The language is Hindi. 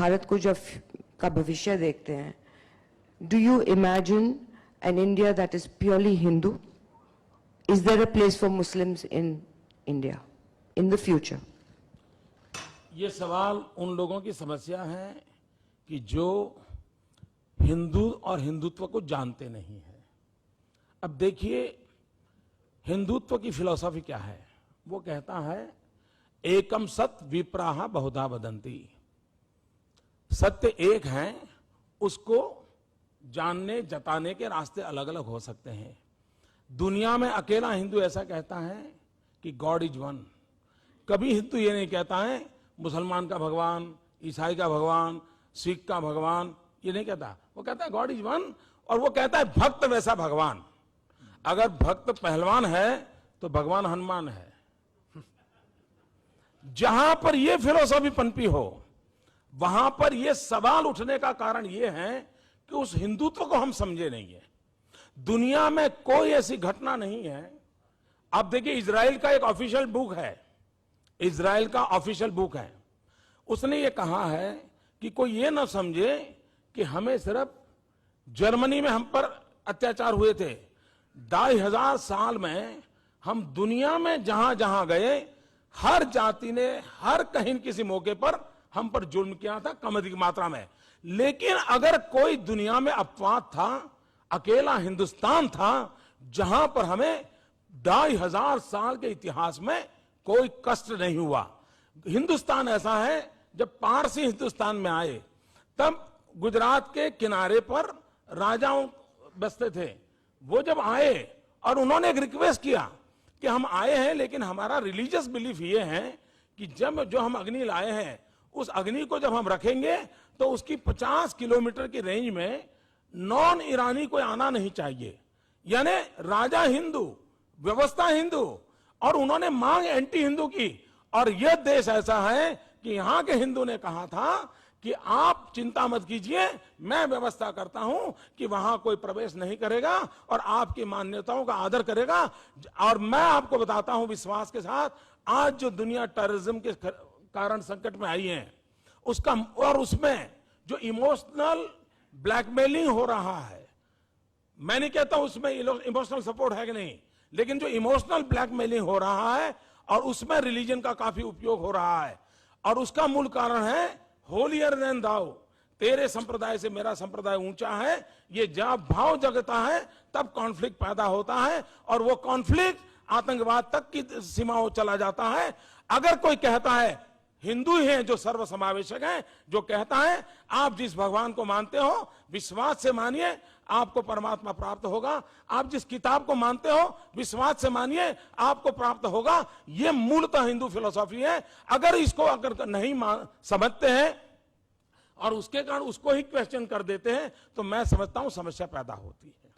भारत को जब का भविष्य देखते हैं, do you imagine an India that is purely Hindu? Is there a place for Muslims in India in the future? ये सवाल उन लोगों की समस्या है कि जो हिंदू और हिंदुत्व को जानते नहीं है। अब देखिए, हिंदुत्व की फिलॉसफी क्या है? वो कहता है एकम सत विप्राह बहुधा वदंती। सत्य एक है, उसको जानने जताने के रास्ते अलग अलग हो सकते हैं। दुनिया में अकेला हिंदू ऐसा कहता है कि गॉड इज वन। कभी हिंदू ये नहीं कहता है मुसलमान का भगवान, ईसाई का भगवान, सिख का भगवान, ये नहीं कहता। वो कहता है गॉड इज वन, और वो कहता है भक्त वैसा भगवान। अगर भक्त पहलवान है तो भगवान हनुमान है। जहां पर यह फिलोसॉफी पनपी हो, वहां पर यह सवाल उठने का कारण यह है कि उस हिंदुत्व को हम समझे नहीं है। दुनिया में कोई ऐसी घटना नहीं है। आप देखिए, इजराइल का एक ऑफिशियल बुक है, इजराइल का ऑफिशियल बुक है। उसने ये कहा है कि कोई ये ना समझे कि हमें सिर्फ जर्मनी में हम पर अत्याचार हुए थे। 2500 साल में हम दुनिया में जहां जहां गए, हर जाति ने हर कहीं किसी मौके पर हम पर जुल्म किया था, कम अधिक मात्रा में। लेकिन अगर कोई दुनिया में अपवाद था, अकेला हिंदुस्तान था जहां पर हमें 2500 साल के इतिहास में कोई कष्ट नहीं हुआ। हिंदुस्तान ऐसा है, जब पारसी हिंदुस्तान में आए तब गुजरात के किनारे पर राजाओं बसते थे। वो जब आए और उन्होंने एक रिक्वेस्ट किया कि हम आए हैं, लेकिन हमारा रिलीजियस बिलीफ ये है कि जब जो हम अग्नि लाए हैं, उस अग्नि को जब हम रखेंगे तो उसकी 50 किलोमीटर की रेंज में नॉन ईरानी कोई आना नहीं चाहिए। यानी राजा हिंदू, व्यवस्था हिंदू, और उन्होंने मांग एंटी हिंदू की। और यह देश ऐसा है कि यहां के हिंदू ने कहा था कि आप चिंता मत कीजिए, मैं व्यवस्था करता हूं कि वहां कोई प्रवेश नहीं करेगा और आपकी मान्यताओं का आदर करेगा। और मैं आपको बताता हूं विश्वास के साथ, आज जो दुनिया टेररिज्म के कारण संकट में आई है, उसका और उसमें जो इमोशनल ब्लैकमेलिंग हो रहा है, मैं नहीं कहता उसमें इमोशनल सपोर्ट है कि नहीं, लेकिन जो इमोशनल ब्लैकमेलिंग हो रहा है और उसमें रिलीजन का काफी उपयोग हो रहा है, और उसका मूल कारण है होलियर देन दाउ। तेरे संप्रदाय से मेरा संप्रदाय ऊंचा है। ये जब भाव जगता है तब कॉन्फ्लिक्ट पैदा होता है, और वो कॉन्फ्लिक्ट आतंकवाद तक की सीमाओं चला जाता है। अगर कोई कहता है हिंदू ही हैं जो सर्वसमावेशक हैं, जो कहता है आप जिस भगवान को मानते हो विश्वास से मानिए, आपको परमात्मा प्राप्त होगा। आप जिस किताब को मानते हो विश्वास से मानिए, आपको प्राप्त होगा। यह मूलतः हिंदू फिलोसॉफी है। अगर इसको अगर नहीं समझते हैं और उसके कारण उसको ही क्वेश्चन कर देते हैं, तो मैं समझता हूं समस्या पैदा होती है।